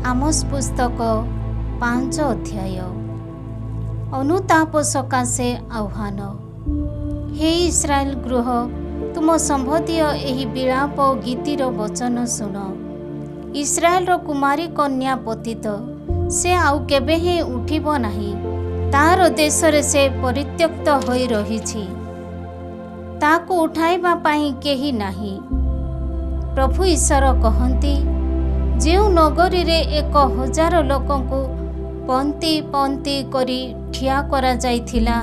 Amos ପୁସ୍ତକ 5 ଅଧ୍ୟାୟ। ଅନୁତାପ ସକାଶେ ଆହ୍ୱାନ। ହେ ଇସ୍ରାଏଲ ଗୃହ, ତୁମ ସମ୍ବନ୍ଧୀୟ ଏହି ବିଳାପ ଗୀତିର ବଚନ ଶୁଣ। ଇସ୍ରାଏଲର କୁମାରୀ କନ୍ୟା ପତିତ, ସେ ଆଉ କେବେ ହିଁ ଉଠିବ ନାହିଁ। ତାହାର ଦେଶରେ ସେ ପରିତ୍ୟକ୍ତ ହୋଇ ରହିଛି, ତାକୁ ଉଠାଇବା ପାଇଁ କେହି ନାହିଁ। ପ୍ରଭୁ ଈଶ୍ୱର କହନ୍ତି, ଯେଉଁ ନଗରୀରେ 1,000 ଲୋକଙ୍କୁ ପନ୍ତି ପନ୍ତି କରି ଠିଆ କରାଯାଇଥିଲା,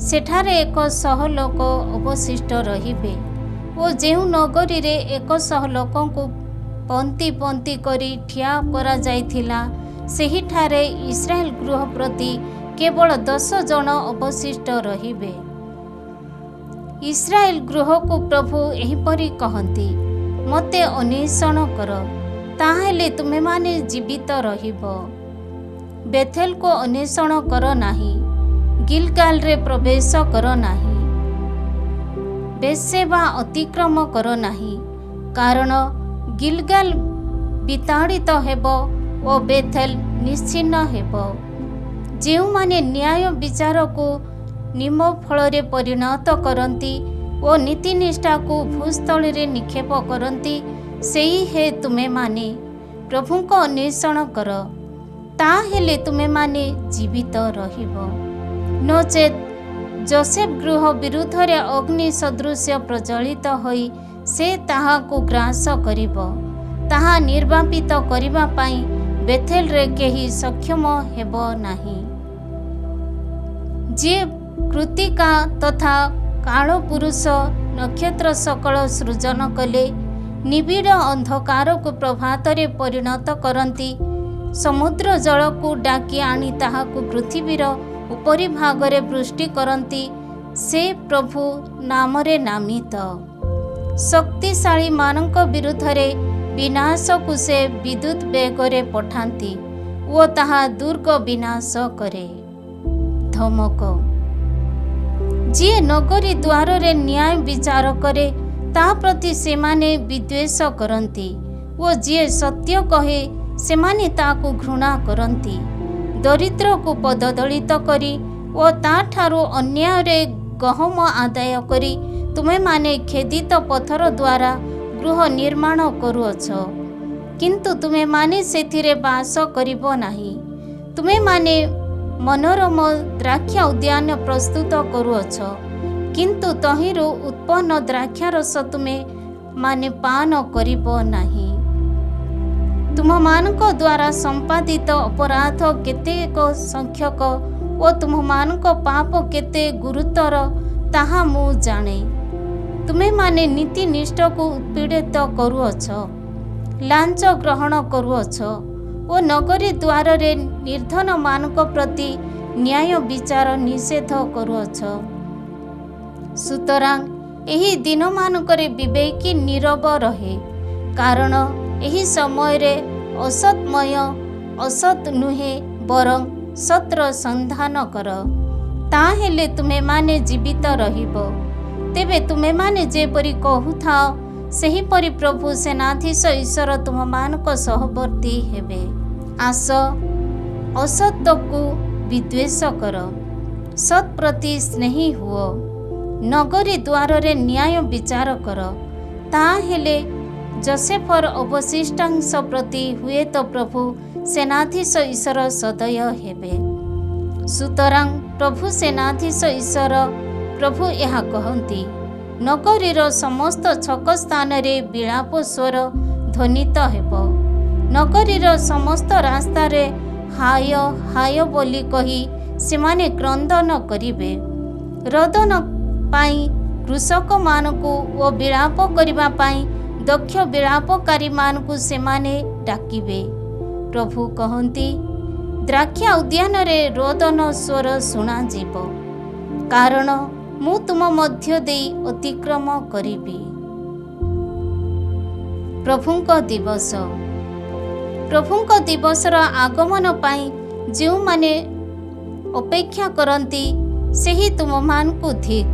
ସେଠାରେ 100 ଲୋକ ଅବଶିଷ୍ଟ ରହିବେ। ଓ ଯେଉଁ ନଗରୀରେ 100 ଲୋକଙ୍କୁ ପନ୍ତି ପନ୍ତି କରି ଠିଆ କରାଯାଇଥିଲା, ସେହିଠାରେ ଇସ୍ରାଏଲ ଗୃହ ପ୍ରତି କେବଳ 10 ଜଣ ଅବଶିଷ୍ଟ ରହିବେ। ଇସ୍ରାଏଲ ଗୃହକୁ ପ୍ରଭୁ ଏହିପରି କହନ୍ତି, ମୋତେ ଅନ୍ୱେଷଣ କର, ତାହେଲେ ତୁମେମାନେ ଜୀବିତ ରହିବ। ବେଥେଲକୁ ଅନ୍ୱେଷଣ କର ନାହିଁ, ଗିଲଗାଲରେ ପ୍ରବେଶ କର ନାହିଁ, ବେର୍ଷେବା ଅତିକ୍ରମ କର ନାହିଁ, କାରଣ ଗିଲଗାଲ ବିତାଡ଼ିତ ହେବ ଓ ବେଥେଲ ନିଶ୍ଚିହ୍ନ ହେବ। ଯେଉଁମାନେ ନ୍ୟାୟ ବିଚାରକୁ ନିମ୍ଫଳରେ ପରିଣତ କରନ୍ତି ଓ ନୀତିନିଷ୍ଠାକୁ ଭୂସ୍ଥଳରେ ନିକ୍ଷେପ କରନ୍ତି, ସେହି ହେ ତୁମେମାନେ ପ୍ରଭୁଙ୍କ ଅନ୍ୱେଷଣ କର, ତାହେଲେ ତୁମେମାନେ ଜୀବିତ ରହିବ। ନଚେତ୍ ଯୋସେଫ ଗୃହ ବିରୁଦ୍ଧରେ ଅଗ୍ନି ସଦୃଶ୍ୟ ପ୍ରଜ୍ୱଳିତ ହୋଇ ସେ ତାହାକୁ ଗ୍ରାସ କରିବ। ତାହା ନିର୍ବାପିତ କରିବା ପାଇଁ ବେଥେଲରେ କେହି ସକ୍ଷମ ହେବ ନାହିଁ। ଯିଏ କୃତ୍ତିକା ତଥା କାଳପୁରୁଷ ନକ୍ଷତ୍ର ସକଳ ସୃଜନ କଲେ, ନିବିଡ଼ ଅନ୍ଧକାରକୁ ପ୍ରଭାତରେ ପରିଣତ କରନ୍ତି, ସମୁଦ୍ର ଜଳକୁ ଡାକି ଆଣି ତାହାକୁ ପୃଥିବୀର ଉପରି ଭାଗରେ ବୃଷ୍ଟି କରନ୍ତି, ସେ ପ୍ରଭୁ ନାମରେ ନାମିତ। ଶକ୍ତିଶାଳୀମାନଙ୍କ ବିରୁଦ୍ଧରେ ବିନାଶକୁ ସେ ବିଦ୍ୟୁତ୍ ବେଗରେ ପଠାନ୍ତି ଓ ତାହା ଦୁର୍ଗ ବିନାଶ କରେ। ଧମକ। ଯିଏ ନଗରୀ ଦ୍ୱାରରେ ନ୍ୟାୟ ବିଚାର କରେ, ତା ପ୍ରତି ସେମାନେ ବିଦ୍ୱେଷ କରନ୍ତି ଓ ଯିଏ ସତ୍ୟ କହେ, ସେମାନେ ତାକୁ ଘୃଣା କରନ୍ତି। ଦରିଦ୍ରକୁ ପଦଦଳିତ କରି ଓ ତାଠାରୁ ଅନ୍ୟାୟରେ ଗହମ ଆଦାୟ କରି ତୁମେମାନେ ଖେଦିତ ପଥର ଦ୍ୱାରା ଗୃହ ନିର୍ମାଣ କରୁଅଛ, କିନ୍ତୁ ତୁମେମାନେ ସେଥିରେ ବାସ କରିବ ନାହିଁ। ତୁମେମାନେ ମନୋରମ ଦ୍ରାକ୍ଷା ଉଦ୍ୟାନ ପ୍ରସ୍ତୁତ କରୁଅଛ, କିନ୍ତୁ ତହିଁରୁ ଉତ୍ପନ୍ନ ଦ୍ରାକ୍ଷାରସ ତୁମେମାନେ ପାନ କରିବ ନାହିଁ। ତୁମମାନଙ୍କ ଦ୍ୱାରା ସମ୍ପାଦିତ ଅପରାଧ କେତେକ ସଂଖ୍ୟକ ଓ ତୁମମାନଙ୍କ ପାପ କେତେ ଗୁରୁତର, ତାହା ମୁଁ ଜାଣେ। ତୁମେମାନେ ନୀତିନିଷ୍ଠକୁ ଉତ୍ପୀଡ଼ିତ କରୁଅଛ, ଲାଞ୍ଚ ଗ୍ରହଣ କରୁଅଛ ଓ ନଗରୀ ଦ୍ୱାରରେ ନିର୍ଦ୍ଧନମାନଙ୍କ ପ୍ରତି ନ୍ୟାୟ ବିଚାର ନିଷେଧ କରୁଅଛ। ସୁତରାଂ ଏହି ଦିନମାନଙ୍କରେ ବିବେକୀ ନୀରବ ରହେ, କାରଣ ଏହି ସମୟରେ ଅସତ୍ମୟ ଅସତ୍ ନୁହେଁ, ବରଂ ସତ୍ର ସନ୍ଧାନ କର, ତାହେଲେ ତୁମେମାନେ ଜୀବିତ ରହିବ। ତେବେ ତୁମେମାନେ ଯେପରି କହୁଥାଅ, ସେହିପରି ପ୍ରଭୁ ସେନାଧୀଶ ଈଶ୍ୱର ତୁମମାନଙ୍କ ସହବର୍ତ୍ତୀ ହେବେ। ଆସ, ଅସତ୍ୟକୁ ବିଦ୍ୱେଷ କର, ସତ୍ ପ୍ରତି ସ୍ନେହୀ ହୁଅ, ନଗରୀ ଦ୍ୱାରରେ ନ୍ୟାୟ ବିଚାର କର, ତାହେଲେ ଯୋସେଫର ଅବଶିଷ୍ଟାଂଶ ପ୍ରତି ହୁଏତ ପ୍ରଭୁ ସେନାଧୀଶ ଈଶ୍ୱର ସଦୟ ହେବେ। ସୁତରାଂ ପ୍ରଭୁ ସେନାଧୀଶ ଈଶ୍ୱର ପ୍ରଭୁ ଏହା କହନ୍ତି, ନଗରୀର ସମସ୍ତ ଛକ ସ୍ଥାନରେ ବିଳାପ ସ୍ୱର ଧ୍ୱନିତ ହେବ। ନଗରୀର ସମସ୍ତ ରାସ୍ତାରେ ହାୟ ହାୟ ବୋଲି କହି ସେମାନେ କ୍ରନ୍ଦନ କରିବେ। ରୋଦନ ପାଇଁ କୃଷକମାନଙ୍କୁ ଓ ବିଳାପ କରିବା ପାଇଁ ଦକ୍ଷ ବିଳାପକାରୀମାନଙ୍କୁ ସେମାନେ ଡାକିବେ। ପ୍ରଭୁ କହନ୍ତି, ଦ୍ରାକ୍ଷା ଉଦ୍ୟାନରେ ରୋଦନ ସ୍ୱର ଶୁଣାଯିବ, କାରଣ ମୁଁ ତୁମ ମଧ୍ୟ ଦେଇ ଅତିକ୍ରମ କରିବି। ପ୍ରଭୁଙ୍କ ଦିବସ। ପ୍ରଭୁଙ୍କ ଦିବସର ଆଗମନ ପାଇଁ ଯେଉଁମାନେ ଅପେକ୍ଷା କରନ୍ତି, ସେହି ତୁମମାନଙ୍କୁ ଧିକ୍।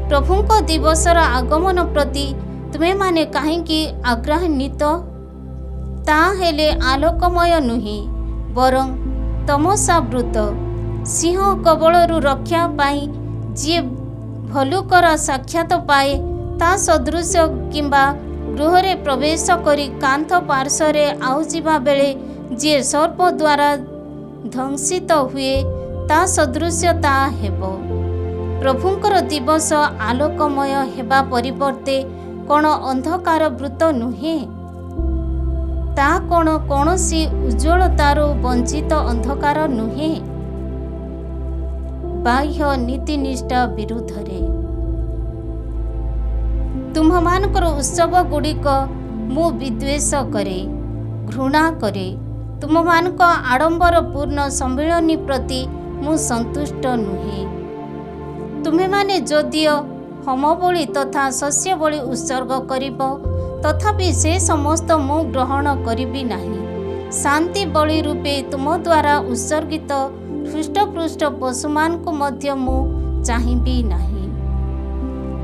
ପ୍ରଭୁଙ୍କ ଦିବସର ଆଗମନ ପ୍ରତି ତୁମେମାନେ କାହିଁକି ଆଗ୍ରହାନ୍ୱିତ? ତାହେଲେ ଆଲୋକମୟ ନୁହେଁ, ବରଂ ତମସାବୃତ। ସିଂହ କବଳରୁ ରକ୍ଷା ପାଇଁ ଯିଏ ଭଲ୍ଲୁକର ସାକ୍ଷାତ ପାଏ, ତା ସଦୃଶ କିମ୍ବା ଗୃହରେ ପ୍ରବେଶ କରି କାନ୍ଥ ପାର୍ଶ୍ୱରେ ଆଉଜିବା ବେଳେ ଯିଏ ସର୍ପ ଦ୍ୱାରା ଦଂଶିତ ହୁଏ, ତା ସଦୃଶ ତାହା ହେବ। ପ୍ରଭୁଙ୍କର ଦିବସ ଆଲୋକମୟ ହେବା ପରିବର୍ତ୍ତେ କ'ଣ ଅନ୍ଧକାରବୃତ ନୁହେଁ? ତାହା କ'ଣ କୌଣସି ଉଜ୍ଜ୍ୱଳତାରୁ ବଞ୍ଚିତ ଅନ୍ଧକାର ନୁହେଁ? ବାହ୍ୟ ନୀତିନିଷ୍ଠା ବିରୁଦ୍ଧରେ ତୁମ୍ଭମାନଙ୍କର ଉତ୍ସବଗୁଡ଼ିକ ମୁଁ ବିଦ୍ୱେଷ କରେ, ଘୃଣା କରେ। ତୁମମାନଙ୍କ ଆଡ଼ମ୍ବରପୂର୍ଣ୍ଣ ସମ୍ମିଳନୀ ପ୍ରତି ମୁଁ ସନ୍ତୁଷ୍ଟ ନୁହେଁ। ତୁମେମାନେ ଯଦିଓ ହୋମବଳି ତଥା ଶସ୍ୟବଳି ଉତ୍ସର୍ଗ କରିବ, ତଥାପି ସେ ସମସ୍ତ ମୁଁ ଗ୍ରହଣ କରିବି ନାହିଁ। ଶାନ୍ତି ବଳି ରୂପେ ତୁମ ଦ୍ୱାରା ଉତ୍ସର୍ଗିତ ହୃଷ୍ଟପୃଷ୍ଟ ପଶୁମାନଙ୍କୁ ମଧ୍ୟ ମୁଁ ଚାହିଁବି ନାହିଁ।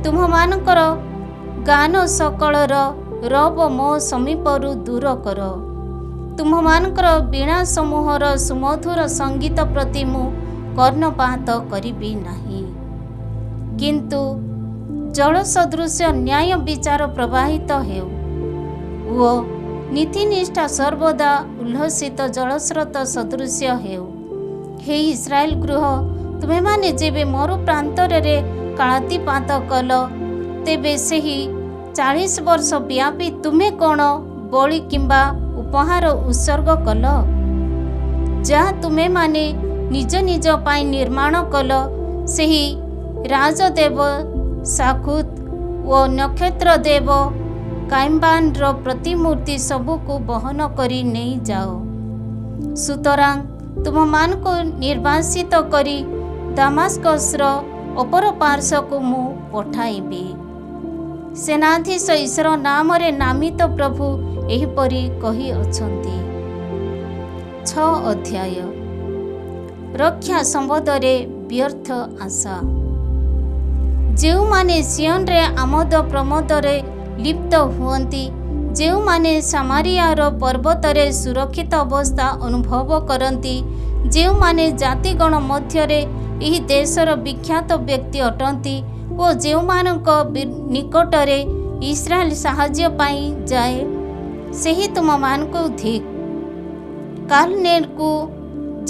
ତୁମମାନଙ୍କର ଗାନ ସକଳର ରବ ମୋ ସମୀପରୁ ଦୂର କର। ତୁମମାନଙ୍କର ବୀଣା ସମୂହର ସୁମଧୁର ସଙ୍ଗୀତ ପ୍ରତି ମୁଁ କର୍ଣ୍ଣପାତ କରିବି ନାହିଁ। କିନ୍ତୁ ଜଳ ସଦୃଶ ନ୍ୟାୟ ବିଚାର ପ୍ରବାହିତ ହେଉ ଓ ନୀତିନିଷ୍ଠା ସର୍ବଦା ଉଲ୍ଲସିତ ଜଳସ୍ରୋତ ସଦୃଶ ହେଉ। ହେ ଇସ୍ରାଏଲ ଗୃହ, ତୁମେମାନେ ଯେବେ ମରୁ ପ୍ରାନ୍ତରରେ କାଳାତିପାତ କଲ, ତେବେ ସେହି 40 ବର୍ଷ ବ୍ୟାପୀ ତୁମେ କ'ଣ ବଳି କିମ୍ବା ଉପହାର ଉତ୍ସର୍ଗ କଲ? ଯାହା ତୁମେମାନେ ନିଜ ନିଜ ପାଇଁ ନିର୍ମାଣ କଲ, ସେହି ରାଜଦେବ ଶାକୁତ ଓ ନକ୍ଷତ୍ର ଦେବ କାଇମ୍ବାନର ପ୍ରତିମୂର୍ତ୍ତି ସବୁକୁ ବହନ କରି ନେଇଯାଅ। ସୁତରାଂ ତୁମମାନଙ୍କୁ ନିର୍ବାସିତ କରି ଦାମାସ୍କସର ଅପର ପାର୍ଶ୍ୱକୁ ମୁଁ ପଠାଇବି। ସେନାଧୀଶ ଈଶ୍ୱର ନାମରେ ନାମିତ ପ୍ରଭୁ ଏହିପରି କହିଅଛନ୍ତି। 6 ଅଧ୍ୟାୟ। ରକ୍ଷା ସମ୍ବନ୍ଧରେ ବ୍ୟର୍ଥ ଆଶା। ଯେଉଁମାନେ ସିୟନରେ ଆମୋଦ ପ୍ରମୋଦରେ ଲିପ୍ତ ହୁଅନ୍ତି, ଯେଉଁମାନେ ସାମାରିଆର ପର୍ବତରେ ସୁରକ୍ଷିତ ଅବସ୍ଥା ଅନୁଭବ କରନ୍ତି, ଯେଉଁମାନେ ଜାତିଗଣ ମଧ୍ୟରେ ଏହି ଦେଶର ବିଖ୍ୟାତ ବ୍ୟକ୍ତି ଅଟନ୍ତି ଓ ଯେଉଁମାନଙ୍କ ନିକଟରେ ଇସ୍ରାଏଲ ସାହାଯ୍ୟ ପାଇଁ ଯାଏ, ସେହି ତୁମମାନଙ୍କୁ ଧିକ୍। କାଲନେରକୁ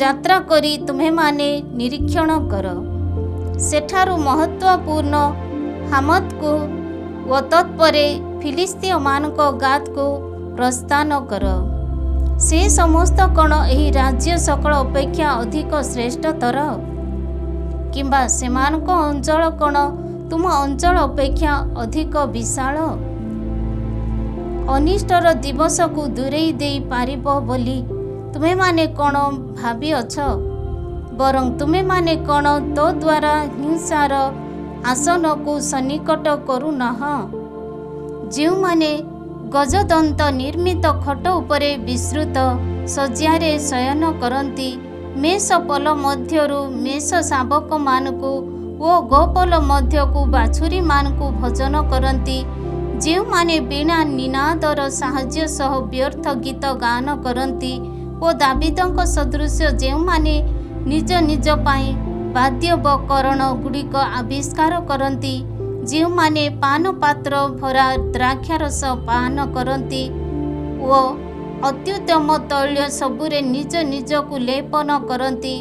ଯାତ୍ରା କରି ତୁମେମାନେ ନିରୀକ୍ଷଣ କର। ସେଠାରୁ ମହତ୍ତ୍ୱପୂର୍ଣ୍ଣ ହାମତକୁ ଓ ତତ୍ପରେ ଫିଲିସ୍ତୀୟମାନଙ୍କ ଗାତକୁ ପ୍ରସ୍ଥାନ କର। ସେ ସମସ୍ତ କ'ଣ ଏହି ରାଜ୍ୟ ସକଳ ଅପେକ୍ଷା ଅଧିକ ଶ୍ରେଷ୍ଠତର? କିମ୍ବା ସେମାନଙ୍କ ଅଞ୍ଚଳ କ'ଣ ତୁମ ଅଞ୍ଚଳ ଅପେକ୍ଷା ଅଧିକ ବିଶାଳ? ଅନିଷ୍ଟର ଦିବସକୁ ଦୂରେଇ ଦେଇ ପାରିବ ବୋଲି ତୁମେମାନେ କ'ଣ ଭାବିଅଛ? ବରଂ ତୁମେମାନେ କ'ଣ ତୋ ଦ୍ୱାରା ହିଂସାର ଆସନକୁ ସନ୍ନିକଟ କରୁନାହଁ? ଯେଉଁମାନେ ଗଜଦନ୍ତ ନିର୍ମିତ ଖଟ ଉପରେ ବିସ୍ତୃତ ଶଯ୍ୟାରେ ଶୟନ କରନ୍ତି, ମେଷ ପଲ ମଧ୍ୟରୁ ମେଷ ଶାବକମାନଙ୍କୁ ଓ ଗୋପଲ ମଧ୍ୟକୁ ବାଛୁରୀମାନଙ୍କୁ ଭୋଜନ କରନ୍ତି, ଯେଉଁମାନେ ବିନା ନିନାଦର ସାହାଯ୍ୟ ସହ ବ୍ୟର୍ଥ ଗୀତ ଗାନ କରନ୍ତି ଓ ଦାବିଦଙ୍କ ସଦୃଶ ଯେଉଁମାନେ ନିଜ ନିଜ ପାଇଁ ବାଦ୍ୟୋପକରଣ ଗୁଡ଼ିକ ଆବିଷ୍କାର କରନ୍ତି, ଯେଉଁମାନେ ପାନପାତ୍ର ଭରା ଦ୍ରାକ୍ଷାରସ ପାନ କରନ୍ତି ଓ ଅତ୍ୟୁତ୍ତମ ତୈଳ ସବୁରେ ନିଜ ନିଜକୁ ଲେପନ କରନ୍ତି,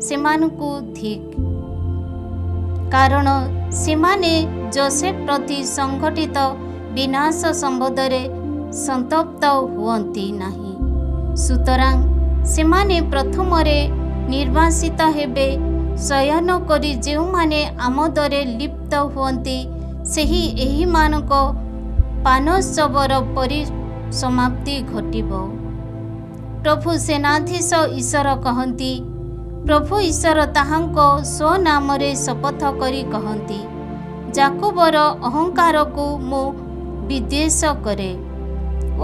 ସେମାନଙ୍କୁ ଧିକ୍। କାରଣ ସେମାନେ ଯୋସେଫ ପ୍ରତି ସଂଘଟିତ ବିନାଶ ସମ୍ବନ୍ଧରେ ସନ୍ତପ୍ତ ହୁଅନ୍ତି ନାହିଁ। ସୁତରାଂ ସେମାନେ ପ୍ରଥମରେ ନିର୍ବାସିତ ହେବେ। ଶୟନ କରି ଯେଉଁମାନେ ଆମୋଦରେ ଲିପ୍ତ ହୁଅନ୍ତି, ସେହି ଏହିମାନଙ୍କ ପାନୋତ୍ସବର ପରିସମାପ୍ତି ଘଟିବ। ପ୍ରଭୁ ସେନାଧୀଶ ଈଶ୍ୱର କହନ୍ତି, ପ୍ରଭୁ ଈଶ୍ୱର ତାହାଙ୍କ ସ୍ୱନାମରେ ଶପଥ କରି କହନ୍ତି, ଯାକୋବର ଅହଙ୍କାରକୁ ମୁଁ ବିଦ୍ୱେଷ କରେ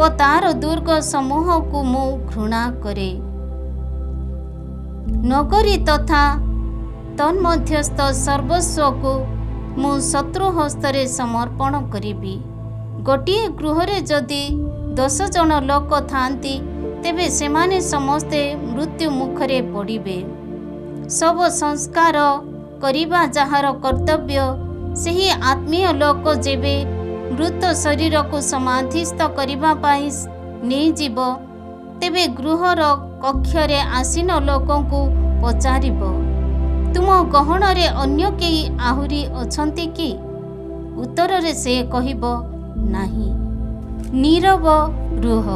ଓ ତାର ଦୁର୍ଗ ସମୂହକୁ ମୁଁ ଘୃଣା କରେ। ନଗରୀ ତଥା ତନ୍ମଧ୍ୟସ୍ଥ ସର୍ବସ୍ୱକୁ ମୁଁ ଶତ୍ରୁ ହସ୍ତରେ ସମର୍ପଣ କରିବି। ଗୋଟିଏ ଗୃହରେ ଯଦି 10 ଜଣ ଲୋକ ଥାଆନ୍ତି, ତେବେ ସେମାନେ ସମସ୍ତେ ମୃତ୍ୟୁ ମୁଖରେ ପଡ଼ିବେ। ଶବ ସଂସ୍କାର କରିବା ଯାହାର କର୍ତ୍ତବ୍ୟ, ସେହି ଆତ୍ମୀୟ ଲୋକ ଯେବେ ମୃତ ଶରୀରକୁ ସମାଧିସ୍ଥ କରିବା ପାଇଁ ନେଇଯିବ, ତେବେ ଗୃହର କକ୍ଷରେ ଆସୀନ ଲୋକଙ୍କୁ ପଚାରିବ, ତୁମ ଗହଣରେ ଅନ୍ୟ କେହି ଆହୁରି ଅଛନ୍ତି କି? ଉତ୍ତରରେ ସେ କହିବ, ନାହିଁ। ନୀରବ ରୁହ।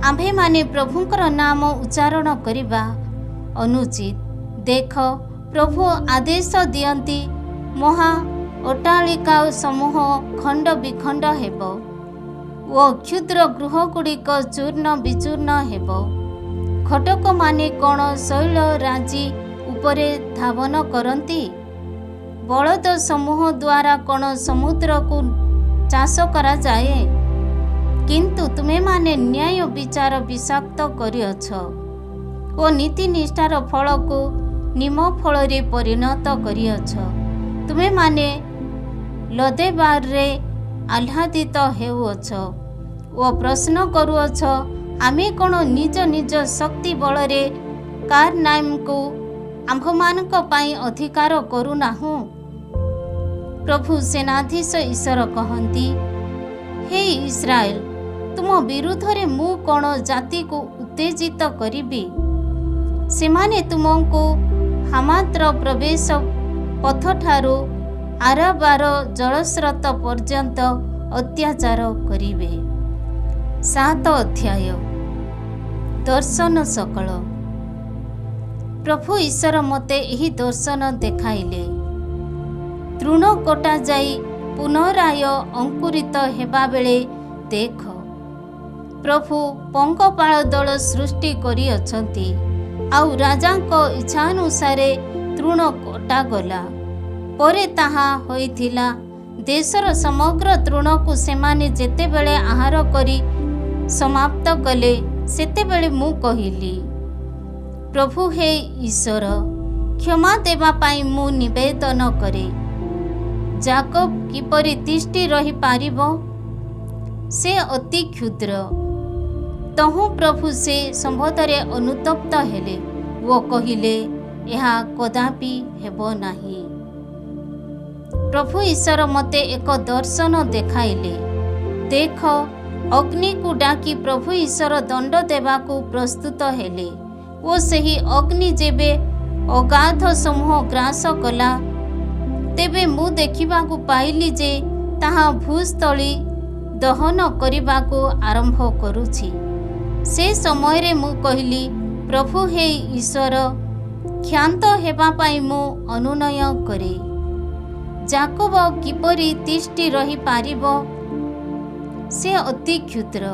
ଆମ୍ଭେମାନେ ପ୍ରଭୁଙ୍କର ନାମ ଉଚ୍ଚାରଣ କରିବା ଅନୁଚିତ। ଦେଖ, ପ୍ରଭୁ ଆଦେଶ ଦିଅନ୍ତି, ମହା ଅଟ୍ଟାଳିକା ସମୂହ ଖଣ୍ଡ ବିଖଣ୍ଡ ହେବ ଓ କ୍ଷୁଦ୍ର ଗୃହଗୁଡ଼ିକ ଚୂର୍ଣ୍ଣ ବିଚୂର୍ଣ୍ଣ ହେବ। ଖଟକମାନେ କ'ଣ ଶୈଳ ରାଜି ଉପରେ ଧାବନ କରନ୍ତି? ବଳଦ ସମୂହ ଦ୍ୱାରା କ'ଣ ସମୁଦ୍ରକୁ ଚାଷ କରାଯାଏ? କିନ୍ତୁ ତୁମେମାନେ ନ୍ୟାୟ ବିଚାର ବିଷାକ୍ତ କରିଅଛ ଓ ନୀତିନିଷ୍ଠାର ଫଳକୁ ନିମ ଫଳରେ ପରିଣତ କରିଅଛ। ତୁମେମାନେ ଲଦେବାରରେ ଆହ୍ଲାଦିତ ହେଉଅଛ ଓ ପ୍ରଶ୍ନ କରୁଅଛ, ଆମେ କ'ଣ ନିଜ ନିଜ ଶକ୍ତି ବଳରେ କାରନାଇମକୁ ଆମ୍ଭମାନଙ୍କ ପାଇଁ ଅଧିକାର କରୁନାହୁଁ? ପ୍ରଭୁ ସେନାଧୀଶ ଈଶ୍ୱର କହନ୍ତି, ହେ ଇସ୍ରାଏଲ, ତୁମ ବିରୁଦ୍ଧରେ ମୁଁ କ'ଣ ଜାତିକୁ ଉତ୍ତେଜିତ କରିବି? ସେମାନେ ତୁମକୁ ହାମାତ୍ର ପ୍ରବେଶ ପଥଠାରୁ ଆରାବାର ଜଳସ୍ରୋତ ପର୍ଯ୍ୟନ୍ତ ଅତ୍ୟାଚାର କରିବେ। 7 ଅଧ୍ୟାୟ। ଦର୍ଶନ ସକଳ। ପ୍ରଭୁ ଈଶ୍ୱର ମୋତେ ଏହି ଦର୍ଶନ ଦେଖାଇଲେ। ତୃଣ କଟାଯାଇ ପୁନରାୟ ଅଙ୍କୁରିତ ହେବାବେଳେ ଦେଖ, ପ୍ରଭୁ ପଙ୍ଗପାଳ ଦଳ ସୃଷ୍ଟି କରିଅଛନ୍ତି, ଆଉ ରାଜାଙ୍କ ଇଚ୍ଛାନୁସାରେ ତୃଣ କଟାଗଲା। ପରେ ତାହା ହୋଇଥିଲା, ଦେଶର ସମଗ୍ର ତୃଣକୁ ସେମାନେ ଯେତେବେଳେ ଆହାର କରି ସମାପ୍ତ କଲେ, ସେତେବେଳେ ମୁଁ କହିଲି, ପ୍ରଭୁ ହେ ଈଶ୍ୱର, କ୍ଷମା ଦେବା ପାଇଁ ମୁଁ ନିବେଦନ କରେ। ଯାକୋବ କିପରି ତିଷ୍ଠି ରହିପାରିବ? ସେ ଅତି କ୍ଷୁଦ୍ର। ତହୁଁ ପ୍ରଭୁ ସେ ସମ୍ବନ୍ଧରେ ଅନୁତପ୍ତ ହେଲେ ଓ କହିଲେ, ଏହା କଦାପି ହେବ ନାହିଁ। ପ୍ରଭୁ ଈଶ୍ୱର ମୋତେ ଏକ ଦର୍ଶନ ଦେଖାଇଲେ। ଦେଖ, ଅଗ୍ନିକୁ ଡାକି ପ୍ରଭୁ ଈଶ୍ୱର ଦଣ୍ଡ ଦେବାକୁ ପ୍ରସ୍ତୁତ ହେଲେ ଓ ସେହି ଅଗ୍ନି ଯେବେ ଅଗାଧ ସମୂହ ଗ୍ରାସ କଲା, ତେବେ ମୁଁ ଦେଖିବାକୁ ପାଇଲି ଯେ ତାହା ଭୂସ୍ଥଳୀ ଦହନ କରିବାକୁ ଆରମ୍ଭ କରୁଛି। ସେ ସମୟରେ ମୁଁ କହିଲି, ପ୍ରଭୁ ହେ ଈଶ୍ୱର, କ୍ଷାନ୍ତ ହେବା ପାଇଁ ମୁଁ ଅନୁନୟ କରେ। ଯାକୋବ କିପରି ତିଷ୍ଠି ରହିପାରିବ? ସେ ଅତି କ୍ଷୁଦ୍ର।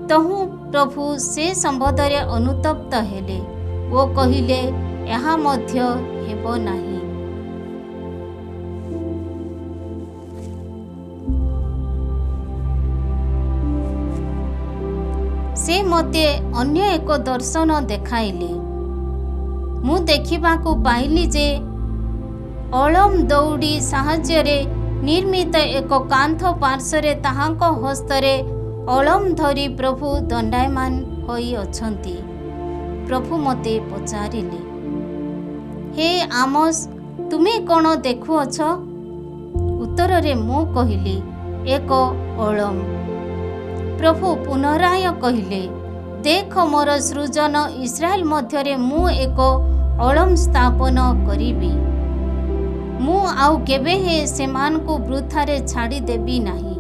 ତହୁଁ ପ୍ରଭୁ ସେ ସମ୍ବନ୍ଧରେ ଅନୁତପ୍ତ ହେଲେ ଓ କହିଲେ, ଏହା ମଧ୍ୟ ହେବ ନାହିଁ। ସେ ମୋତେ ଅନ୍ୟ ଏକ ଦର୍ଶନ ଦେଖାଇଲେ। ମୁଁ ଦେଖିବାକୁ ପାଇଲି ଯେ ଅଳମ ଦଉଡ଼ି ସାହାଯ୍ୟରେ ନିର୍ମିତ ଏକ କାନ୍ଥ ପାର୍ଶ୍ୱରେ ତାହାଙ୍କ ହସ୍ତରେ ଅଳମ ଧରି ପ୍ରଭୁ ଦଣ୍ଡାୟମାନ ହୋଇଅଛନ୍ତି। ପ୍ରଭୁ ମୋତେ ପଚାରିଲେ, ହେ ଆମୋସ, ତୁମେ କ'ଣ ଦେଖୁଅଛ? ଉତ୍ତରରେ ମୁଁ କହିଲି, ଏକ ଅଳମ। ପ୍ରଭୁ ପୁନରାୟ କହିଲେ, ଦେଖ, ମୋର ସୃଜନ ଇସ୍ରାଏଲ ମଧ୍ୟରେ ମୁଁ ଏକ ଅଳମ ସ୍ଥାପନ କରିବି। ମୁଁ ଆଉ କେବେ ହେ ସେମାନଙ୍କୁ ବୃଥାରେ ଛାଡ଼ିଦେବି ନାହିଁ।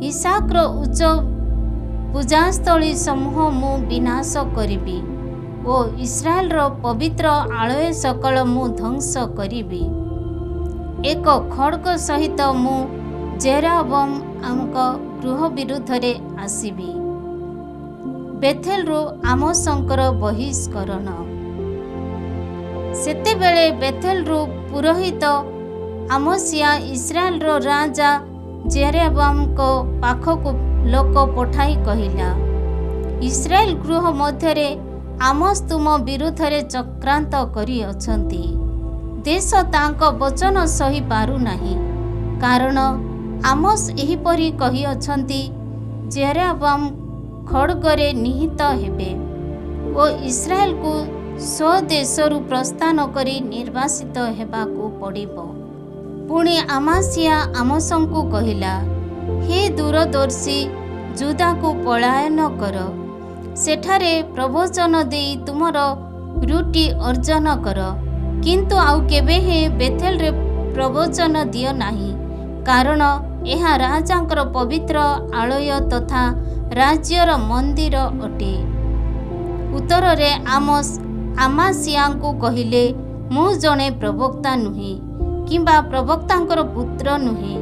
ଇସାକର ଉଚ୍ଚ ପୂଜାସ୍ଥଳୀ ସମୂହ ମୁଁ ବିନାଶ କରିବି ଓ ଇସ୍ରାଏଲର ପବିତ୍ର ଆଳୟ ସକଳ ମୁଁ ଧ୍ୱଂସ କରିବି। ଏକ ଖଡ଼୍ଗ ସହିତ ମୁଁ ଜେରୋବୋଆମଙ୍କ ଗୃହ ବିରୁଦ୍ଧରେ ଆସିବି। ବେଥେଲରୁ ଆମୋସଙ୍କର ବହିଷ୍କରଣ। ସେତେବେଳେ ବେଥେଲରୁ ପୁରୋହିତ ଆମୋସିଆ ଇସ୍ରାଏଲର ରାଜା ଜେରୋବୋଆମଙ୍କ ପାଖକୁ ଲୋକ ପଠାଇ କହିଲା, ଇସ୍ରାଏଲ ଗୃହ ମଧ୍ୟରେ ଆମୋସ ତୁମ ବିରୁଦ୍ଧରେ ଚକ୍ରାନ୍ତ କରିଅଛନ୍ତି। ଦେଶ ତାଙ୍କ ବଚନ ସହି ପାରୁନାହିଁ, କାରଣ ଆମୋସ ଏହିପରି କହିଅଛନ୍ତି, ଜେରୋବାମ୍ ଖଡ଼୍ଗରେ ନିହତ ହେବେ ଓ ଇସ୍ରାଏଲକୁ ସ୍ୱଦେଶରୁ ପ୍ରସ୍ଥାନ କରି ନିର୍ବାସିତ ହେବାକୁ ପଡ଼ିବ। ପୁଣି ଆମାସିଆ ଆମୋସଙ୍କୁ କହିଲା, ହେ ଦୂରଦର୍ଶୀ, ଯୁଦାକୁ ପଳାୟନ କର, ସେଠାରେ ପ୍ରବଚନ ଦେଇ ତୁମର ରୁଟି ଅର୍ଜନ କର, କିନ୍ତୁ ଆଉ କେବେ ହେଁ ବେଥେଲରେ ପ୍ରବଚନ ଦିଅ ନାହିଁ, କାରଣ ଏହା ରାଜାଙ୍କର ପବିତ୍ର ଆଳୟ ତଥା ରାଜ୍ୟର ମନ୍ଦିର ଅଟେ। ଉତ୍ତରରେ ଆମୋସ ଆମାସିଆଙ୍କୁ କହିଲେ, ମୁଁ ଜଣେ ପ୍ରବକ୍ତା ନୁହେଁ କିମ୍ବା ପ୍ରବକ୍ତାଙ୍କର ପୁତ୍ର ନୁହେଁ,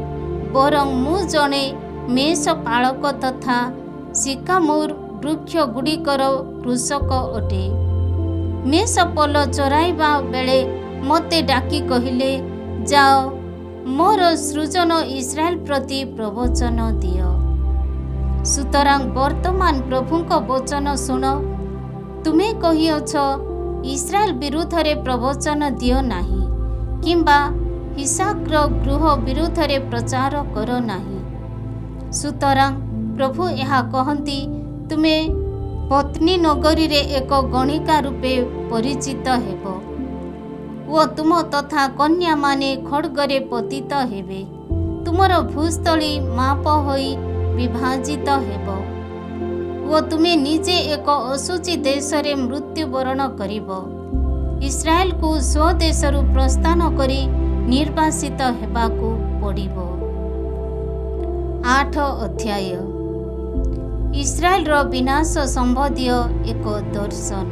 ବରଂ ମୁଁ ଜଣେ ମେଷପାଳକ ତଥା ସିକାମୋର ବୃକ୍ଷଗୁଡ଼ିକର କୃଷକ ଅଟେ। ମେଷପଲ ଚରାଇବା ବେଳେ ମୋତେ ଡାକି କହିଲେ, ଯାଅ, ମୋର ସୃଜନ ଇସ୍ରାଏଲ ପ୍ରତି ପ୍ରବଚନ ଦିଅ। ସୁତରାଂ ବର୍ତ୍ତମାନ ପ୍ରଭୁଙ୍କ ବଚନ ଶୁଣ। ତୁମେ କହିଅଛ, ଇସ୍ରାଏଲ ବିରୁଦ୍ଧରେ ପ୍ରବଚନ ଦିଅ ନାହିଁ କିମ୍ବା ଇସାକର ଗୃହ ବିରୁଦ୍ଧରେ ପ୍ରଚାର କର ନାହିଁ। ସୁତରାଂ ପ୍ରଭୁ ଏହା କହନ୍ତି, ତୁମେ ପତ୍ନୀ ନଗରୀରେ ଏକ ଗଣିକା ରୂପେ ପରିଚିତ ହେବ ଓ ତୁମ ତଥା କନ୍ୟାମାନେ ଖଡ଼୍ଗରେ ପତିତ ହେବେ। ତୁମର ଭୂସ୍ଥଳୀ ମାପ ହୋଇ ବିଭାଜିତ ହେବ ଓ ତୁମେ ନିଜେ ଏକ ଅଶୁଚି ଦେଶରେ ମୃତ୍ୟୁବରଣ କରିବ। ଇସ୍ରାଏଲକୁ ସ୍ୱଦେଶରୁ ପ୍ରସ୍ଥାନ କରି ନିର୍ବାସିତ ହେବାକୁ ପଡ଼ିବ। 8 ଅଧ୍ୟାୟ ଇସ୍ରାଏଲର ବିନାଶ ସମ୍ବନ୍ଧୀୟ ଏକ ଦର୍ଶନ।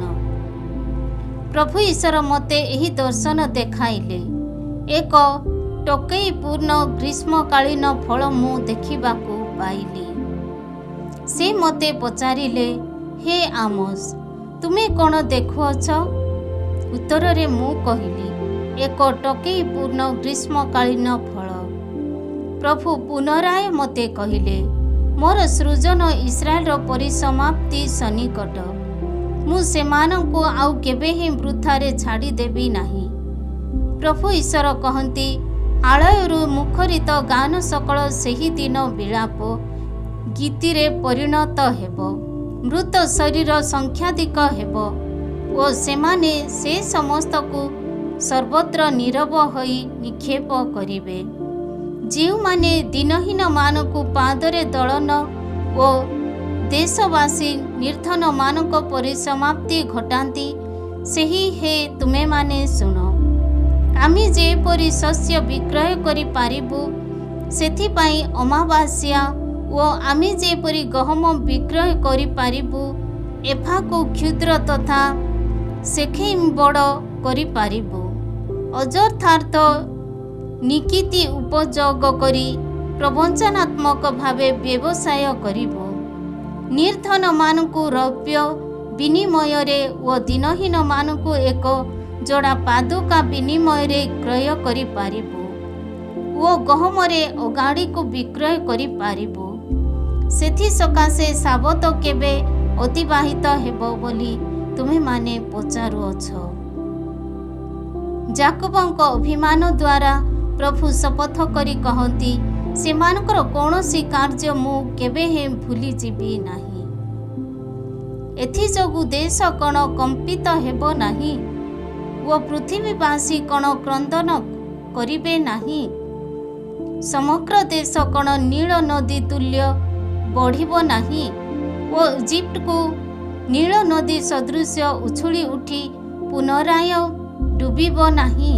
ପ୍ରଭୁ ଈଶ୍ୱର ମୋତେ ଏହି ଦର୍ଶନ ଦେଖାଇଲେ। ଏକ ଟୋକେଇପୂର୍ଣ୍ଣ ଗ୍ରୀଷ୍ମକାଳୀନ ଫଳ ମୁଁ ଦେଖିବାକୁ ପାଇଲି। ସେ ମୋତେ ପଚାରିଲେ, ହେ ଆମୋସ, ତୁମେ କ'ଣ ଦେଖୁଅଛ? ଉତ୍ତରରେ ମୁଁ କହିଲି, ଏକ ଟୋକେଇପୂର୍ଣ୍ଣ ଗ୍ରୀଷ୍ମକାଳୀନ ଫଳ। ପ୍ରଭୁ ପୁନରାୟ ମୋତେ କହିଲେ, ମୋର ସୃଜନ ଇସ୍ରାଏଲର ପରିସମାପ୍ତି ସନ୍ନିକଟ। ମୁଁ ସେମାନଙ୍କୁ ଆଉ କେବେ ହିଁ ବୃଥାରେ ଛାଡ଼ିଦେବି ନାହିଁ। ପ୍ରଭୁ ଈଶ୍ୱର କହନ୍ତି, ଆଳୟରୁ ମୁଖରିତ ଗାନ ସକଳ ସେହିଦିନ ବିଳାପ ଗୀତିରେ ପରିଣତ ହେବ। ମୃତ ଶରୀର ସଂଖ୍ୟାଧିକ ହେବ ଓ ସେମାନେ ସେ ସମସ୍ତକୁ ସର୍ବତ୍ର ନୀରବ ହୋଇ ନିକ୍ଷେପ କରିବେ। ଯେଉଁମାନେ ଦିନହୀନମାନଙ୍କୁ ପାଦରେ ଦଳନ ଓ ଦେଶବାସୀ ନିର୍ଧନମାନଙ୍କ ପରିସମାପ୍ତି ଘଟାନ୍ତି, ସେହି ହେ ତୁମେମାନେ ଶୁଣ। ଆମେ ଯେପରି ଶସ୍ୟ ବିକ୍ରୟ କରିପାରିବୁ, ସେଥିପାଇଁ ଅମାବାସ୍ୟା ଓ ଆମେ ଯେପରି ଗହମ ବିକ୍ରୟ କରିପାରିବୁ, ଏଫାକୁ କ୍ଷୁଦ୍ର ତଥା ସେଖେଇମ୍ ବଡ଼ କରିପାରିବୁ, ଅଯଥାର୍ଥ ନିକିତି ଉପଯୋଗ କରି ପ୍ରବଞ୍ଚନାତ୍ମକ ଭାବେ ବ୍ୟବସାୟ କରିବୁ। ନିର୍ଧନମାନଙ୍କୁ ରୌପ୍ୟ ବିନିମୟରେ ଓ ଦିନହୀନମାନଙ୍କୁ ଏକ ଯୋଡ଼ା ପାଦୁକା ବିନିମୟରେ କ୍ରୟ କରିପାରିବୁ ଓ ଗହମରେ ଅଗାଡ଼ିକୁ ବିକ୍ରୟ କରିପାରିବୁ। ସେଥିସକାଶେ ସାବତ କେବେ ଅତିବାହିତ ହେବ ବୋଲି ତୁମେମାନେ ପଚାରୁଅଛ। ଯାକୋବଙ୍କ ଅଭିମାନ ଦ୍ୱାରା ପ୍ରଭୁ ଶପଥ କରି କହନ୍ତି, ସେମାନଙ୍କର କୌଣସି କାର୍ଯ୍ୟ ମୁଁ କେବେ ହେଁ ଭୁଲିଯିବି ନାହିଁ। ଏଥିଯୋଗୁଁ ଦେଶ କ'ଣ କମ୍ପିତ ହେବ ନାହିଁ ଓ ପୃଥିବୀବାସୀ କ'ଣ କ୍ରନ୍ଦନ କରିବେ ନାହିଁ? ସମଗ୍ର ଦେଶ କ'ଣ ନୀଳ ନଦୀ ତୁଲ୍ୟ ବଢ଼ିବ ନାହିଁ ଓ ଇଜିପ୍ଟକୁ ନୀଳ ନଦୀ ସଦୃଶ ଉଛୁଳି ଉଠି ପୁନରାୟ ଡୁବିବ ନାହିଁ?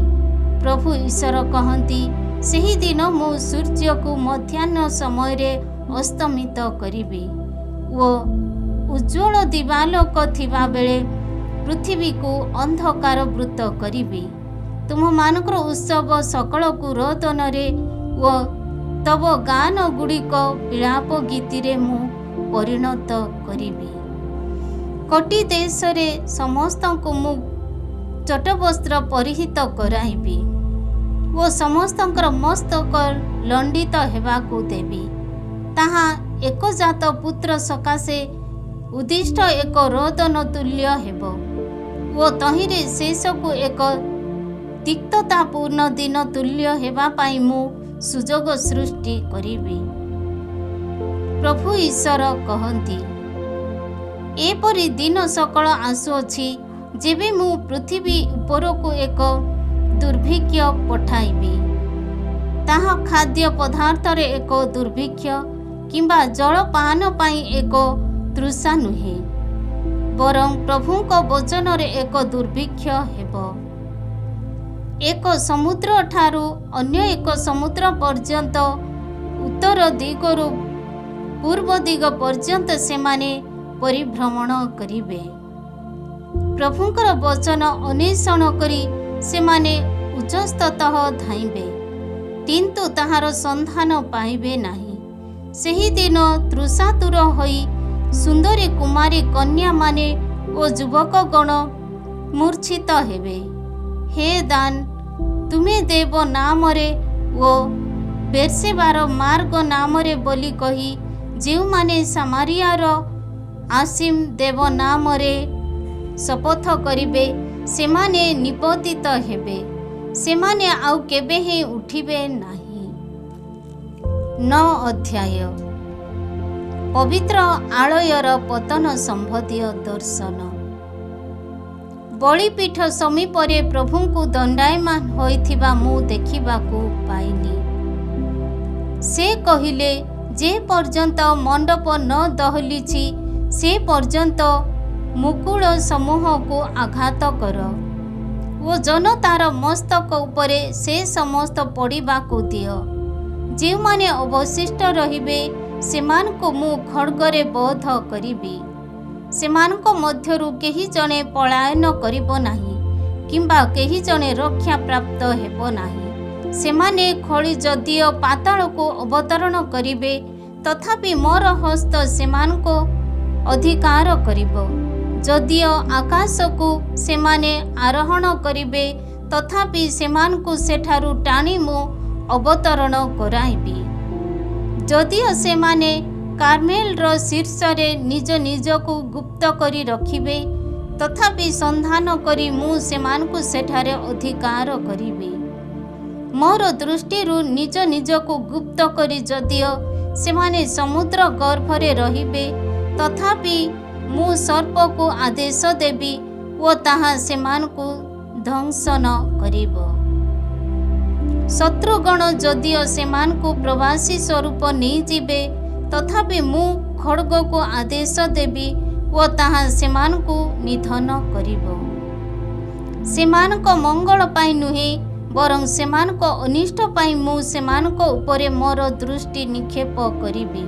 ପ୍ରଭୁ ଈଶ୍ୱର କହନ୍ତି, ସେହିଦିନ ମୁଁ ସୂର୍ଯ୍ୟକୁ ମଧ୍ୟାହ୍ନ ସମୟରେ ଅସ୍ତମିତ କରିବି ଓ ଉଜ୍ଜ୍ୱଳ ଦିବାଲୋକ ଥିବାବେଳେ ପୃଥିବୀକୁ ଅନ୍ଧକାରବୃତ କରିବି। ତୁମମାନଙ୍କର ଉତ୍ସବ ସକଳକୁ ରୋଦନରେ ଓ ତବ ଗାନଗୁଡ଼ିକ ବିଳାପ ଗୀତିରେ ମୁଁ ପରିଣତ କରିବି। କୋଟି ଦେଶରେ ସମସ୍ତଙ୍କୁ ମୁଁ ଚଟବସ୍ତ୍ର ପରିହିତ କରାଇବି ଓ ସମସ୍ତଙ୍କର ମସ୍ତକ ଲଣ୍ଡିତ ହେବାକୁ ଦେବି। ତାହା ଏକଜାତ ପୁତ୍ର ସକାଶେ ଉଦ୍ଦିଷ୍ଟ ଏକ ରୋଦନ ତୁଲ୍ୟ ହେବ ଓ ତହିଁରେ ଶେଷକୁ ଏକ ତିକ୍ତତାପୂର୍ଣ୍ଣ ଦିନ ତୁଲ୍ୟ ହେବା ପାଇଁ ମୁଁ ସୁଯୋଗ ସୃଷ୍ଟି କରିବି। प्रभु ईश्वर कहती, एपरी दिन सकल आसुअछि जेबे मु पृथ्वी उपरकु एक दुर्भिक्ष पठाइबी। ताहा खाद्य पदार्थरे एक दुर्भिक्ष किंबा जलपान पाई एक तृषा नुहे, बरं प्रभुଙ୍କ वचनरे एक दुर्भिक्ष हेबो। एक समुद्र ठारू अन्य एक समुद्र पर्यंत, उत्तर दिगरु पूर्व दिग पर्यंत सेमाने परिभ्रमण करिवे। प्रभुଙ୍କର वचन अन्वेषण करी सेमाने उच्चस्ततः धाइबे, किंतु ताहार संधान पाइबे नाही। ସେହି ଦିନ ତୃଷାତୁର ହୋଇ ସୁନ୍ଦରୀ କୁମାରୀ କନ୍ୟାମାନେ ଓ ଯୁବକଗଣ ମୂର୍ଚ୍ଛିତ ହେବେ। ହେ ଦାନ, ତୁମେ ଦେବ ନାମରେ ଓ ବେର୍ସେବାର ମାର୍ଗ ନାମରେ ବୋଲି କହି ଯେଉଁମାନେ ସାମାରିଆର ଆସିମ୍ ଦେବ ନାମରେ ଶପଥ କରିବେ, ସେମାନେ ନିପତିତ ହେବେ, ସେମାନେ ଆଉ କେବେ ହିଁ ଉଠିବେ ନାହିଁ। 9 ଅଧ୍ୟାୟ ପବିତ୍ର ଆଳୟର ପତନ ସମ୍ବନ୍ଧୀୟ ଦର୍ଶନ। ବଳିପୀଠ ସମୀପରେ ପ୍ରଭୁଙ୍କୁ ଦଣ୍ଡାୟମାନ ହୋଇଥିବା ମୁଁ ଦେଖିବାକୁ ପାଇଲି। ସେ କହିଲେ, ଯେ ପର୍ଯ୍ୟନ୍ତ ମଣ୍ଡପ ନ ଦୋହଲିଛି ସେ ପର୍ଯ୍ୟନ୍ତ ମୁକୁଳ ସମୂହକୁ ଆଘାତ କର ଓ ଜନତାର ମସ୍ତକ ଉପରେ ସେ ସମସ୍ତ ପଡ଼ିବାକୁ ଦିଅ। ଯେଉଁମାନେ ଅବଶିଷ୍ଟ ରହିବେ ସେମାନଙ୍କୁ ମୁଁ ଖड्गରେ ବଧ କରିବି। ସେମାନଙ୍କ ମଧ୍ୟରୁ କେହି ଜଣେ ପଳାୟନ କରିବ ନାହିଁ କିମ୍ବା କେହି ଜଣେ ରକ୍ଷା ପ୍ରାପ୍ତ ହେବ ନାହିଁ। ସେମାନେ ଖଳି ଯଦିଓ ପାତାଳକୁ ଅବତରଣ କରିବେ, ତଥାପି ମୋର ହସ୍ତ ସେମାନଙ୍କୁ ଅଧିକାର କରିବ। ଯଦିଓ ଆକାଶକୁ ସେମାନେ ଆରୋହଣ କରିବେ, ତଥାପି ସେମାନଙ୍କୁ ସେଠାରୁ ଟାଣି ମୁଁ ଅବତରଣ କରାଇବି। ଯଦିଓ ସେମାନେ କାର୍ମେଲର ଶୀର୍ଷରେ ନିଜ ନିଜକୁ ଗୁପ୍ତ କରି ରଖିବେ, ତଥାପି ସନ୍ଧାନ କରି ମୁଁ ସେମାନଙ୍କୁ ସେଠାରେ ଅଧିକାର କରିବି। ମୋର ଦୃଷ୍ଟିରୁ ନିଜ ନିଜକୁ ଗୁପ୍ତ କରି ଯଦିଓ ସେମାନେ ସମୁଦ୍ର ଗର୍ଭରେ ରହିବେ, ତଥାପି ମୁଁ ସର୍ପକୁ ଆଦେଶ ଦେବି ଓ ତାହା ସେମାନଙ୍କୁ ଦଂଶନ କରିବ। ଶତ୍ରୁଗଣ ଯଦିଓ ସେମାନଙ୍କୁ ପ୍ରବାସୀ ସ୍ୱରୂପ ନେଇଯିବେ, ତଥାପି ମୁଁ ଖड्गକୁ ଆଦେଶ ଦେବି ଓ ତାହା ସେମାନଙ୍କୁ ନିଧନ କରିବ। ସେମାନଙ୍କ ମଙ୍ଗଳ ପାଇଁ ନୁହେଁ, ବରଂ ସେମାନଙ୍କ ଅନିଷ୍ଟ ପାଇଁ ମୁଁ ସେମାନଙ୍କ ଉପରେ ମୋର ଦୃଷ୍ଟି ନିକ୍ଷେପ କରିବି।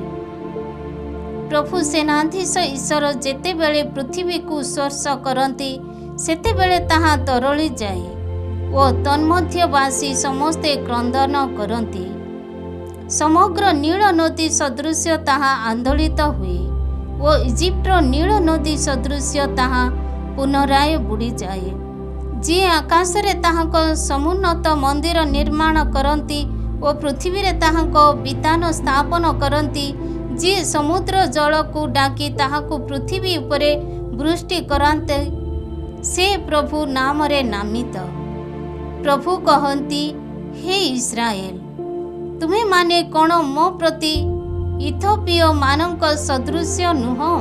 ପ୍ରଭୁ ସେନାଧୀଶ ଈଶ୍ୱର ଯେତେବେଳେ ପୃଥିବୀକୁ ସ୍ପର୍ଶ କରନ୍ତି, ସେତେବେଳେ ତାହା ତରଳିଯାଏ ଓ ତନ୍ମଧ୍ୟବାସୀ ସମସ୍ତେ କ୍ରନ୍ଦନ କରନ୍ତି। ସମଗ୍ର ନୀଳ ନଦୀ ସଦୃଶ୍ୟ ତାହା ଆନ୍ଦୋଳିତ ହୁଏ ଓ ଇଜିପ୍ଟର ନୀଳ ନଦୀ ସଦୃଶ୍ୟ ତାହା ପୁନରାୟ ବୁଡ଼ିଯାଏ। ଯିଏ ଆକାଶରେ ତାହାଙ୍କ ସମୁନ୍ନତ ମନ୍ଦିର ନିର୍ମାଣ କରନ୍ତି ଓ ପୃଥିବୀରେ ତାହାଙ୍କ ବିତାନ ସ୍ଥାପନ କରନ୍ତି, ଯିଏ ସମୁଦ୍ର ଜଳକୁ ଡାକି ତାହାକୁ ପୃଥିବୀ ଉପରେ ବୃଷ୍ଟି କରାନ୍ତି, ସେ ପ୍ରଭୁ ନାମରେ ନାମିତ। ପ୍ରଭୁ କହନ୍ତି, ହେ ଇସ୍ରାଏଲ, ତୁମେମାନେ କ'ଣ ମୋ ପ୍ରତି ଇଥିଓପିଆମାନଙ୍କ ସଦୃଶ୍ୟ ନୁହଁ?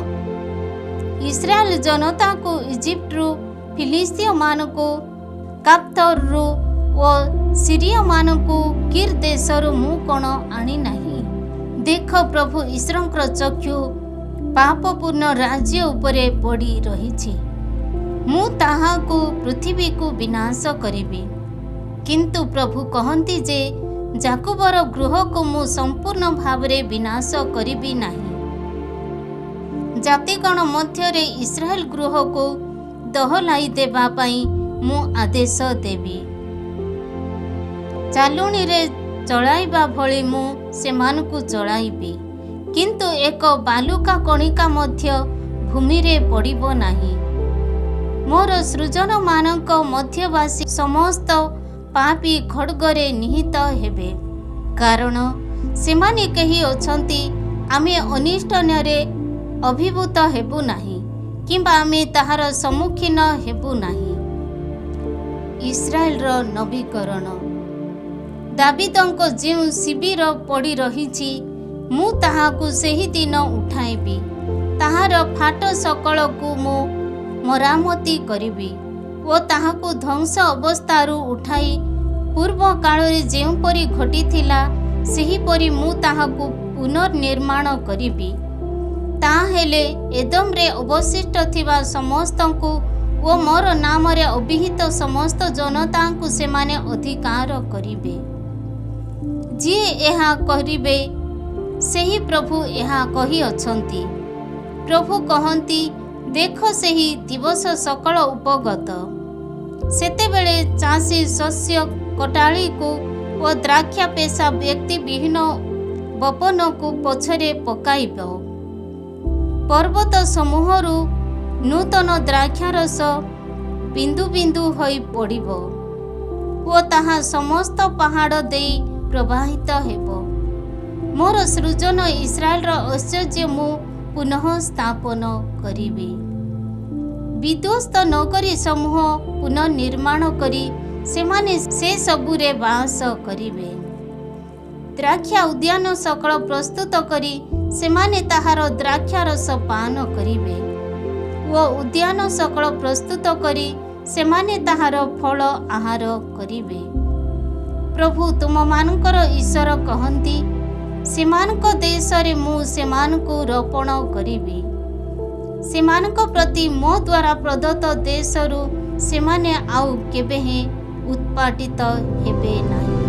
ଇସ୍ରାଏଲ ଜନତାକୁ ଇଜିପ୍ଟରୁ, ଫିଲିସ୍ତୀୟମାନଙ୍କୁ କାପ୍ତରରୁ ଓ ସିରିୟମାନଙ୍କୁ କିର୍ ଦେଶରୁ ମୁଁ କ'ଣ ଆଣି ନାହିଁ? ଦେଖ, ପ୍ରଭୁ ଈଶ୍ୱରଙ୍କର ଚକ୍ଷୁ ପାପପୂର୍ଣ୍ଣ ରାଜ୍ୟ ଉପରେ ପଡ଼ି ରହିଛି। ମୁଁ ତାହାକୁ ପୃଥିବୀକୁ ବିନାଶ କରିବି। କିନ୍ତୁ ପ୍ରଭୁ କହନ୍ତି ଯେ ଯାକୋବର ଗୃହକୁ ମୁଁ ସମ୍ପୂର୍ଣ୍ଣ ଭାବରେ ବିନାଶ କରିବି ନାହିଁ। ଜାତିଗଣ ମଧ୍ୟରେ ଇସ୍ରାଏଲ ଗୃହକୁ ଦୋହଲାଇ ଦେବା ପାଇଁ ମୁଁ ଆଦେଶ ଦେବି। ଚାଲୁଣିରେ ଚଳାଇବା ଭଳି ମୁଁ ସେମାନଙ୍କୁ ଚଳାଇବି, କିନ୍ତୁ ଏକ ବାଲୁକା କଣିକା ମଧ୍ୟ ଭୂମିରେ ପଡ଼ିବ ନାହିଁ। ମୋର ସୃଜନମାନଙ୍କ ମଧ୍ୟବାସୀ ସମସ୍ତ ପାପୀ ଖड्गରେ ନିହିତ ହେବେ, କାରଣ ସେମାନେ କେହି ଅଛନ୍ତି ଆମେ ଅନିଷ୍ଟନରେ ଅଭିଭୂତ ହେବୁ ନାହିଁ କିମ୍ବା ଆମେ ତାହାର ସମ୍ମୁଖୀନ ହେବୁ ନାହିଁ। ଇସ୍ରାଏଲର ନବୀକରଣ। ଦାବିଦଙ୍କ ଯେଉଁ ଶିବିର ପଡ଼ି ରହିଛି, ମୁଁ ତାହାକୁ ସେହି ଦିନ ଉଠାଇବି। ତାହାର ଫାଟ ସକଳକୁ ମୁଁ ମରାମତି କରିବି ଓ ତାହାକୁ ଧ୍ୱଂସ ଅବସ୍ଥାରୁ ଉଠାଇ ପୂର୍ବ କାଳରେ ଯେଉଁପରି ଘଟିଥିଲା ସେହିପରି ମୁଁ ତାହାକୁ ପୁନର୍ନିର୍ମାଣ କରିବି। ତାହେଲେ ଏଦୋମରେ ଅବଶିଷ୍ଟ ଥିବା ସମସ୍ତଙ୍କୁ ଓ ମୋର ନାମରେ ଅଭିହିତ ସମସ୍ତ ଜନତାଙ୍କୁ ସେମାନେ ଅଧିକାର କରିବେ। ଯିଏ ଏହା କରିବେ ସେହି ପ୍ରଭୁ ଏହା କହିଅଛନ୍ତି। ପ୍ରଭୁ କହନ୍ତି, ଦେଖ ସେହି ଦିବସ ସକଳ ଉପଗତ। ସେତେବେଳେ ଚାଷୀ ଶସ୍ୟ କଟାଳିକୁ ଓ ଦ୍ରାକ୍ଷା ପେଶା ବ୍ୟକ୍ତିବିହୀନ ବପନକୁ ପଛରେ ପକାଇବ। ପର୍ବତ ସମୂହରୁ ନୂତନ ଦ୍ରାକ୍ଷାରସ ବିନ୍ଦୁ ବିନ୍ଦୁ ହୋଇ ପଡ଼ିବ ଓ ତାହା ସମସ୍ତ ପାହାଡ଼ ଦେଇ ପ୍ରବାହିତ ହେବ। ମୋର ସୃଜନ ଇସ୍ରାଏଲର ଐଶ୍ୱର୍ଯ୍ୟ ମୁଁ ପୁନଃ ସ୍ଥାପନ କରିବି। ବିଧ୍ୱସ୍ତ ନଗରୀ ସମୂହ ପୁନର୍ନିର୍ମାଣ କରି ସେମାନେ ସେ ସବୁରେ ବାସ କରିବେ। ଦ୍ରାକ୍ଷା ଉଦ୍ୟାନ ସକଳ ପ୍ରସ୍ତୁତ କରି ସେମାନେ ତାହାର ଦ୍ରାକ୍ଷାରସ ପାନ କରିବେ ଓ ଉଦ୍ୟାନ ସକଳ ପ୍ରସ୍ତୁତ କରି ସେମାନେ ତାହାର ଫଳ ଆହାର କରିବେ। ପ୍ରଭୁ ତୁମମାନଙ୍କର ଈଶ୍ୱର କହନ୍ତି, ସେମାନଙ୍କ ଦେଶରେ ମୁଁ ସେମାନଙ୍କୁ ରୋପଣ କରିବି। ସେମାନଙ୍କ ପ୍ରତି ମୋ ଦ୍ୱାରା ପ୍ରଦତ୍ତ ଦେଶରୁ ସେମାନେ ଆଉ କେବେ ଉତ୍ପାଟିତ ହେବେ ନାହିଁ।